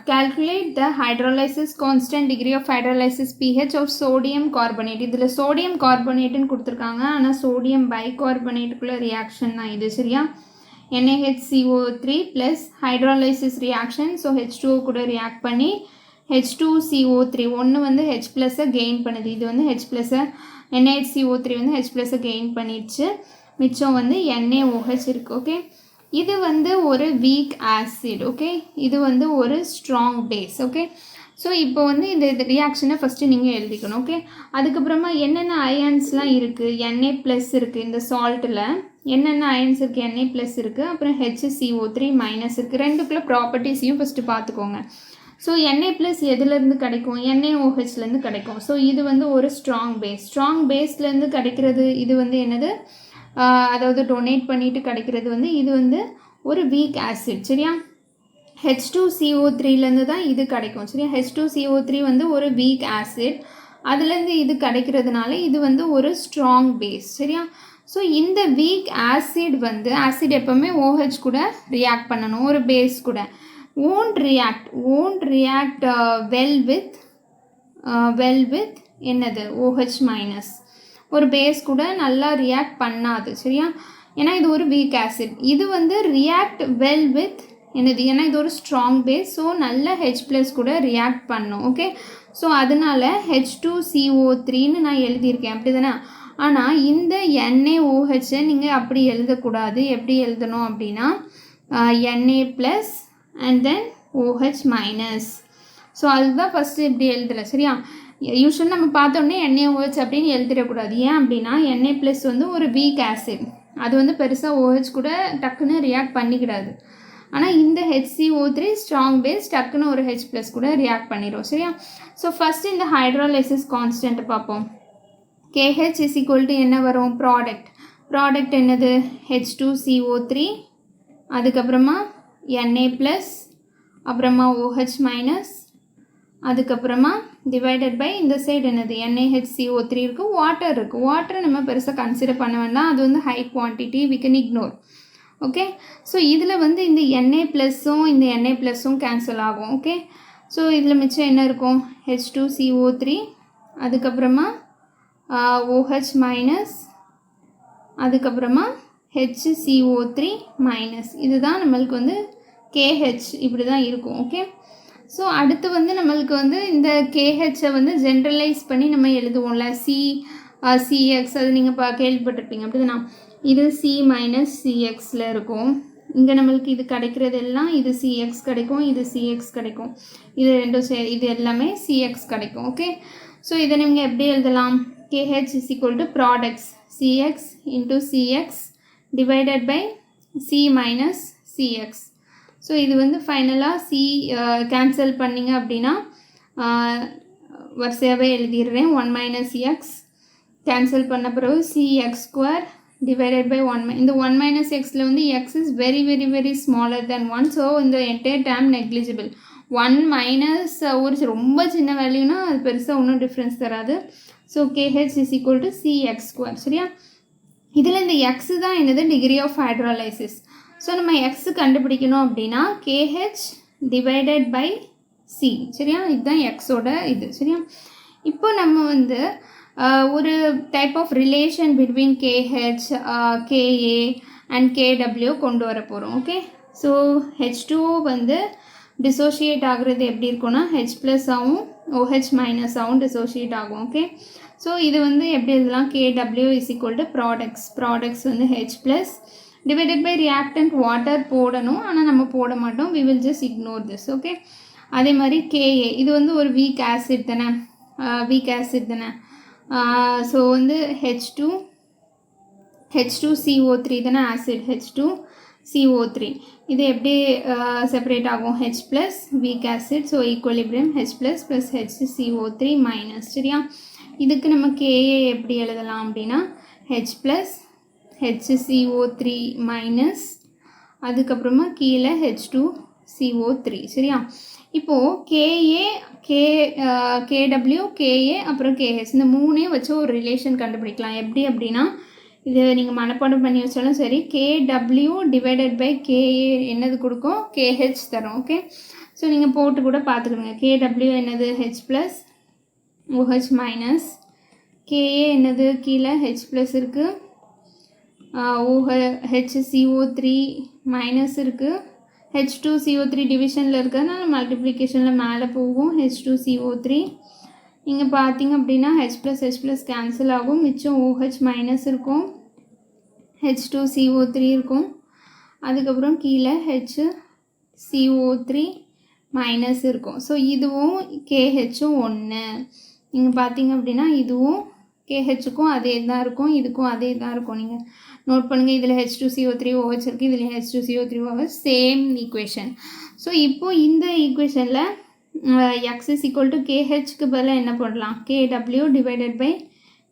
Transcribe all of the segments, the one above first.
calculate the hydrolysis constant degree of hydrolysis pH of sodium carbonate. இதில் sodium carbonate கொடுத்துருக்காங்க, ஆனால் sodium bicarbonate குள்ள reaction தான் இது. சரியா? NaHCO3 plus hydrolysis reaction. So H2O கூட react பண்ணி H2CO3 ஒன்று வந்து H plus gain பண்ணுது, இது வந்து H plus NaHCO3 வந்து H plus gain பண்ணிடுச்சு, மிச்சம் வந்து NaOH இருக்கு. ஓகே, இது வந்து ஒரு வீக் ஆசிட். ஓகே, இது வந்து ஒரு ஸ்ட்ராங் பேஸ். ஓகே, ஸோ இப்போ வந்து இந்த ரியாக்ஷனை ஃபஸ்ட்டு நீங்கள் எழுதிக்கணும். ஓகே, அதுக்கப்புறமா என்னென்ன அயன்ஸ்லாம் இருக்குது, Na ப்ளஸ் இருக்குது இந்த சால்ட்டில், என்னென்ன அயன்ஸ் இருக்குது, Na ப்ளஸ் இருக்குது, அப்புறம் HCO3 மைனஸ் இருக்குது. ரெண்டுக்குள்ள ப்ராப்பர்ட்டிஸையும் ஃபஸ்ட்டு பார்த்துக்கோங்க. ஸோ Na ப்ளஸ் எதுலேருந்து கிடைக்கும், NaOHலேருந்து கிடைக்கும். ஸோ இது வந்து ஒரு ஸ்ட்ராங் பேஸ். ஸ்ட்ராங் பேஸ்லேருந்து கிடைக்கிறது இது வந்து என்னது, அதாவது டொனேட் பண்ணிட்டு கிடைக்கிறது வந்து இது வந்து ஒரு வீக் ஆசிட். சரியா? H2CO3லேருந்து தான் இது கிடைக்கும். சரியா? H2CO3 வந்து ஒரு வீக் ஆசிட், அதுலேருந்து இது கிடைக்கிறதுனால இது வந்து ஒரு ஸ்ட்ராங் பேஸ். சரியா? ஸோ இந்த வீக் ஆசிட் வந்து, ஆசிட் எப்போவுமே OH கூட ரியாக்ட் பண்ணணும், ஒரு பேஸ் கூட won't react well with என்னது OH மைனஸ், ஒரு பேஸ் கூட நல்லா ரியாக்ட் பண்ணாது. சரியா? ஏன்னா இது ஒரு வீக் ஆசிட். இது வந்து ரியாக்ட் வெல் வித் என்னது, ஏன்னா இது ஒரு ஸ்ட்ராங் பேஸ், ஸோ நல்ல H ப்ளஸ் கூட ரியாக்ட் பண்ணும். ஓகே, ஸோ அதனால H2CO3ன்னு நான் எழுதியிருக்கேன், அப்படி தானே? ஆனால் இந்த NaOHை நீங்கள் அப்படி எழுதக்கூடாது. எப்படி எழுதணும் அப்படின்னா Na plus and then OH minus. So அதுதான் ஃபஸ்ட்டு இப்படி எழுதுகிறேன். சரியா? யூஸ்வலி நம்ம பார்த்தோன்னே NaOH அப்படின்னு எழுதிடக்கூடாது. ஏன் அப்படின்னா Na ப்ளஸ் வந்து ஒரு வீக் ஆசிட், அது வந்து பெருசாக OH கூட டக்குன்னு ரியாக்ட் பண்ணிக்கிடாது. ஆனால் இந்த HCO3 ஸ்ட்ராங் பேஸ், டக்குன்னு ஒரு H ப்ளஸ் கூட ரியாக்ட் பண்ணிடும். சரியா? ஸோ ஃபஸ்ட்டு இந்த ஹைட்ரோலைசிஸ் கான்ஸ்டன்ட்டை பார்ப்போம். KH இஸ் ஈக்குவல் டு என்ன வரும், ப்ராடக்ட் என்னது H2CO3, அதுக்கப்புறமா Na ப்ளஸ், அப்புறமா OH மைனஸ், அதுக்கப்புறமா டிவைடட் பை இந்த சைடு என்னது NaHCO3 இருக்குது, வாட்டர் இருக்குது. வாட்டரை நம்ம பெருசாக கன்சிடர் பண்ண வேண்டாம், அது வந்து high quantity, we can ignore. Okay, so இதில் வந்து இந்த Na ப்ளஸ்ஸும் இந்த Na ப்ளஸ்ஸும் கேன்சல் ஆகும். ஓகே, ஸோ இதில் மிச்சம் என்ன இருக்கும், H2CO3, அதுக்கப்புறமா OH மைனஸ், அதுக்கப்புறமா HCO3 மைனஸ். இதுதான் நம்மளுக்கு வந்து KH இப்படி தான் இருக்கும். ஓகே, ஸோ அடுத்து வந்து நம்மளுக்கு வந்து இந்த KHஐ வந்து ஜென்ரலைஸ் பண்ணி நம்ம எழுதுவோம்ல, CX, அது நீங்கள் கேள்விப்பட்டிருப்பீங்க, அப்படி தானே? இது C மைனஸ் CXல இருக்கும். இங்கே நம்மளுக்கு இது கிடைக்கிறது எல்லாம், இது CX கிடைக்கும், இது CX கிடைக்கும், இது ரெண்டும் இது எல்லாமே CX கிடைக்கும். ஓகே, ஸோ இதை நீங்கள் எப்படி எழுதலாம், KH is equal to products CX into CX divided by C minus CX. So இது வந்து ஃபைனலாக C கேன்சல் பண்ணிங்க அப்படின்னா வரிசையாகவே எழுதிடுறேன். 1 மைனஸ் எக்ஸ் கேன்சல் பண்ண பிறகு CX² டிவைடட் பை 1. இந்த 1 மைனஸ் எக்ஸில் வந்து X is very very very smaller than 1. So இந்த என்டையர் டேர்ம் நெக்லிஜிபிள். 1 மைனஸ் ஒரு ரொம்ப சின்ன வேல்யூனா அது பெருசாக ஒன்றும் டிஃப்ரென்ஸ் தராது. So KH is equal to CX². சரியா? இதில் இந்த எக்ஸு தான் என்னது, டிகிரி ஆஃப் ஹைட்ரோலைசிஸ். ஸோ நம்ம எக்ஸு கண்டுபிடிக்கணும் அப்படின்னா KH டிவைடட் பை C. சரியா? இதுதான் எக்ஸோட இது. சரியா? இப்போ நம்ம வந்து ஒரு type of relation between KH, KA and KW கொண்டு வர போகிறோம். ஓகே, ஸோ H2O வந்து டிசோஷியேட் ஆகுறது எப்படி இருக்குன்னா H ப்ளஸ்ஸாகவும் OH மைனஸாகவும் டிசோஷியேட் ஆகும். ஓகே, ஸோ இது வந்து எப்படி எழுதலாம், KW is equal to products வந்து H plus divided by reactant water போடணும், ஆனால் நம்ம போட மாட்டோம், we will just ignore this. Okay, அதே மாதிரி KA இது வந்து ஒரு வீக் ஆசிட் தானே, ஸோ வந்து H2CO3 தானே ஆசிட், H2CO3 இது எப்படி செப்பரேட் ஆகும், H plus week acid, so equilibrium H plus plus HCO3 minus. சரியா? இதுக்கு நம்ம KA எப்படி எழுதலாம் அப்படின்னா H ப்ளஸ் HCO3 மைனஸ், அதுக்கப்புறமா கீழே H2CO3. சரியா? இப்போது KW, KA அப்புறம் KH இந்த மூணையும் வச்சு ஒரு ரிலேஷன் கண்டுபிடிக்கலாம். எப்படி அப்படின்னா இது நீங்கள் மனப்பாடம் பண்ணி வச்சாலும் சரி, KW டிவைடட் பை KA என்னது கொடுக்கும், KH தரும். ஓகே, ஸோ நீங்கள் போட்டு கூட பார்த்துக்கோங்க. KW என்னது H plus OH minus, KA என்னது கீழே H ப்ளஸ் இருக்குது, HCO3 மைனஸ் இருக்குது, H2CO3 டிவிஷனில் இருக்கிறதுனால மல்டிப்ளிகேஷனில் மேலே போகும் H2CO3. இங்கே பார்த்தீங்க அப்படின்னா H ப்ளஸ் கேன்சல் ஆகும், மிச்சம் OH மைனஸ் இருக்கும், H2CO3 இருக்கும், அதுக்கப்புறம் கீழே HCO3 மைனஸ் இருக்கும். ஸோ இதுவும் KHம் ஒன்று. நீங்கள் பார்த்தீங்க அப்படின்னா இதுவும் KHக்கும் அதே தான் இருக்கும், இதுக்கும் அதே தான் இருக்கும். நீங்கள் நோட் பண்ணுங்கள், இதில் H2CO3 OH இருக்குது, இதில் H2CO3 OH, same equation. So இப்போது இந்த ஈக்குவேஷனில் x is equal to KHக்கு பதிலாக என்ன போடலாம், KW divided by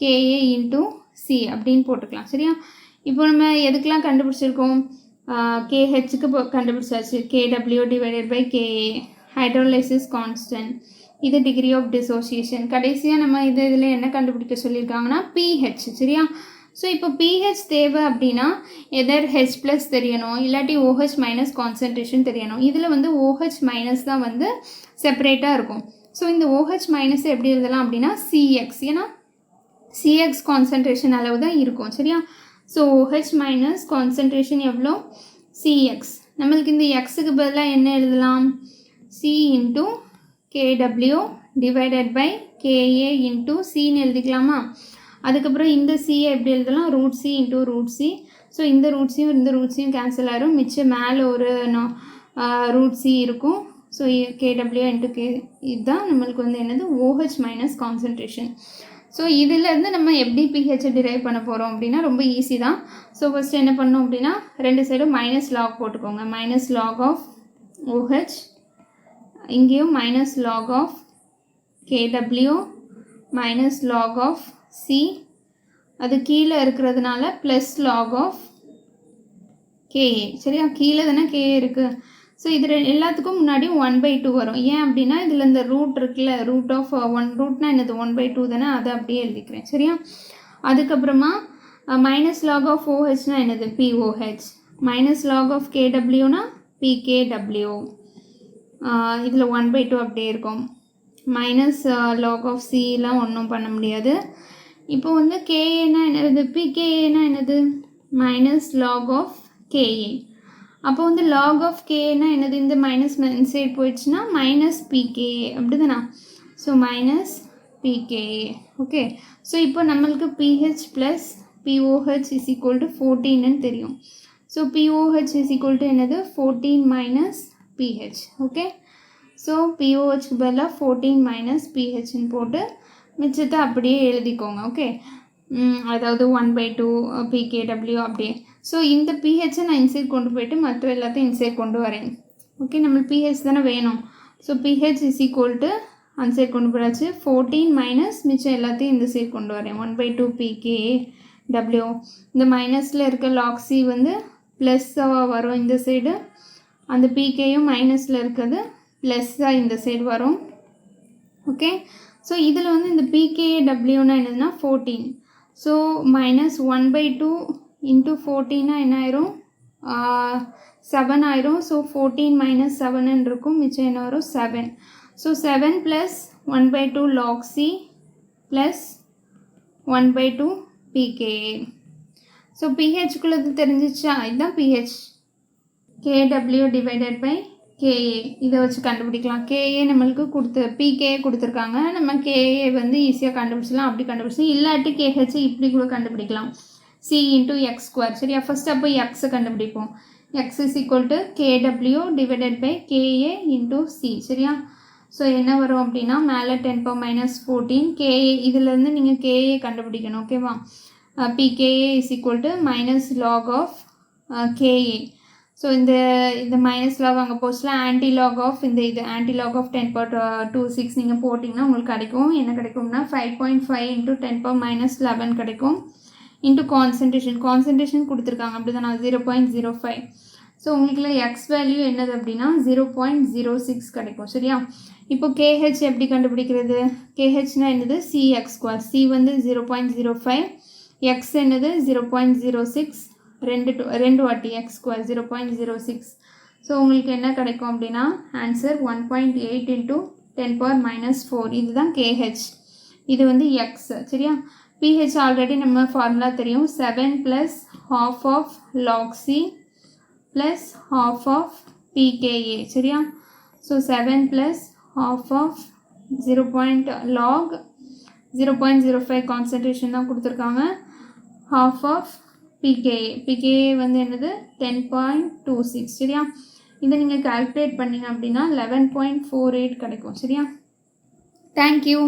KA into C அப்படின்னு போட்டுக்கலாம். சரியா? இப்போ நம்ம எதுக்கெலாம் கண்டுபிடிச்சிருக்கோம், KHக்கு கண்டுபிடிச்சாச்சு, KW divided by KA, hydrolysis constant, இது டிகிரி ஆஃப் டிசோசியேஷன். கடைசியாக நம்ம இதில் என்ன கண்டுபிடிக்க சொல்லியிருக்காங்கன்னா pH. சரியா? ஸோ இப்போ pH தேவை அப்படின்னா எதர் H ப்ளஸ் தெரியணும், இல்லாட்டி OH மைனஸ் கான்சன்ட்ரேஷன் தெரியணும். இதில் வந்து OH மைனஸ் தான் வந்து செப்பரேட்டாக இருக்கும். ஸோ இந்த OH மைனஸ் எப்படி எழுதலாம் அப்படின்னா CX, ஏன்னா CX கான்சன்ட்ரேஷன் அளவு தான் இருக்கும். சரியா? ஸோ OH மைனஸ் கான்சன்ட்ரேஷன் எவ்வளோ, CX. நம்மளுக்கு இந்த எக்ஸுக்கு பதிலாக என்ன எழுதலாம், C into KW divided by KA into Cன்னு எழுதிக்கலாமா? அதுக்கப்புறம் இந்த சியை எப்படி எழுதலாம், root C into root C. So இந்த ரூட் சியும் கேன்சல் ஆகிடும், மிச்சம் மேலே ஒரு ரூட் C இருக்கும். ஸோ KW இன்ட்டு K, இதுதான் நம்மளுக்கு வந்து என்னது OH மைனஸ் கான்சன்ட்ரேஷன். ஸோ இதிலேருந்து நம்ம எப்படி pH டிரைவ் பண்ண போகிறோம் அப்படின்னா ரொம்ப ஈஸி தான். ஸோ ஃபஸ்ட்டு என்ன பண்ணோம் அப்படின்னா ரெண்டு சைடும் மைனஸ் லாக் போட்டுக்கோங்க, மைனஸ் லாக் ஆஃப் OH, இங்கேயும் minus log of KW minus log of C, அது கீழே இருக்கிறதுனால ப்ளஸ் லாக் ஆஃப் KA. சரியா? கீழே தானே KA இருக்குது. ஸோ இது எல்லாத்துக்கும் முன்னாடி 1/2 வரும். ஏன் அப்படின்னா இதில் இந்த ரூட் இருக்குல்ல, ரூட் ஆஃப் 1, ரூட்னா என்னது 1/2 தானே, அதை அப்படியே எழுதிக்கிறேன். சரியா? அதுக்கப்புறமா மைனஸ் லாக் ஆஃப் OHனா என்னது POH, மைனஸ் லாக் ஆஃப் KWனா PKW. இதில் 1/2 அப்படியே இருக்கும். மைனஸ் லாக் ஆஃப் Cலாம் ஒன்றும் பண்ண முடியாது. இப்போ வந்து KAனா என்னது, PKAனா என்னது மைனஸ் லாக் ஆஃப் KA. அப்போ வந்து லாக் ஆஃப் KAனா என்னது, இந்த மைனஸ் சைட் போயிடுச்சுன்னா மைனஸ் PKA, அப்படி தானே? So minus PKA. Okay. So இப்போ நம்மளுக்கு pH plus POH is equal to 14ன்னு தெரியும். So POH is equal to என்னது 14 மைனஸ் pH. ஓகே. ஸோ POHக்கு பதிலாக 14 மைனஸ் pHன்னு போட்டு மிச்சத்தை அப்படியே எழுதிக்கோங்க. ஓகே. அதாவது 1/2 PKW அப்படியே. ஸோ இந்த pHஐ நான் இன்சைட் கொண்டு போயிட்டு மற்ற எல்லாத்தையும் இன்சைட் கொண்டு வரேன். ஓகே. நம்மளுக்கு pH தானே வேணும். So pH is equal to அன்சைட் கொண்டு போயாச்சு, 14 மைனஸ் மிச்சம் எல்லாத்தையும் இந்த சைட் கொண்டு வரேன், 1/2 PKW. இந்த மைனஸில் இருக்க லாக் C வந்து ப்ளஸ்ஸாக வரும் இந்த சைடு, அந்த PKயும் மைனஸில் இருக்கிறது ப்ளஸ்ஸாக இந்த சைடு வரும். ஓகே. ஸோ இதில் வந்து இந்த PKWனா என்னதுன்னா 14. ஸோ மைனஸ் 1/2 இன்ட்டு 14னா என்ன ஆயிரும், 7 ஆயிரும். ஸோ 14 மைனஸ் 7ன்னு இருக்கும், மிச்சம் என்ன வரும் 7. So 7 plus 1/2 log C plus 1/2 PKA. So pHக்குள்ளது தெரிஞ்சிச்சா, இதுதான் pH, KW divided by KA. இதை வச்சு கண்டுபிடிக்கலாம். KA நம்மளுக்கு PKA கொடுத்துருக்காங்க, நம்ம KA வந்து ஈஸியாக கண்டுபிடிச்சலாம். அப்படி கண்டுபிடிச்சலாம், இல்லாட்டி KH இப்படி கூட கண்டுபிடிக்கலாம், C இன்ட்டு எக்ஸ் ஸ்கொயர். சரியா? ஃபஸ்ட் அப்போ எக்ஸை கண்டுபிடிப்போம். X is equal to KW divided by KA into C. சரியா? ஸோ என்ன வரும் அப்படின்னா மேலே 10⁻14 KA, இதிலேருந்து நீங்கள் KA கண்டுபிடிக்கணும். ஓகேவா? PKA is equal to minus log of KA. So இந்த மைனஸ் லாக் அங்கே போச்சுன்னா ஆன்டி லாக் ஆஃப் இது ஆன்டி லாக் ஆஃப் 10⁻26 நீங்கள் போட்டிங்கன்னா உங்களுக்கு கிடைக்கும். என்ன கிடைக்கும்னா 5.5 இன்ட்டு 10⁻11 கிடைக்கும். இன்ட்டு கான்சன்ட்ரேஷன் கொடுத்துருக்காங்க, அப்படி தான் 0.05. ஸோ உங்களுக்கு எக்ஸ் வேல்யூ என்னது அப்படின்னா 0.06 கிடைக்கும். சரியா? இப்போ KH எப்படி கண்டுபிடிக்கிறது, KHனா என்னது CX². C வந்து 0.05, எக்ஸ் என்னது 0.06, ரெண்டு வாட்டி x² 0.06. ஸோ உங்களுக்கு என்ன கிடைக்கும் அப்படின்னா ஆன்சர் 1.8 into 10⁻⁻⁴. இதுதான் KH. இது வந்து எக்ஸ். சரியா? PH ஆல்ரெடி நம்ம ஃபார்முலா தெரியும். 7 + half of log C + half of pKa. சரியா? So 7 + half of 0.log 0.05 concentration தான் கொடுத்துருக்காங்க. half of pKa. pKa வந்து என்னது 10.26. சரியா? இதை நீங்கள் கால்குலேட் பண்ணிங்க அப்படின்னா 11.48 கிடைக்கும். சரியா? தேங்க்யூ.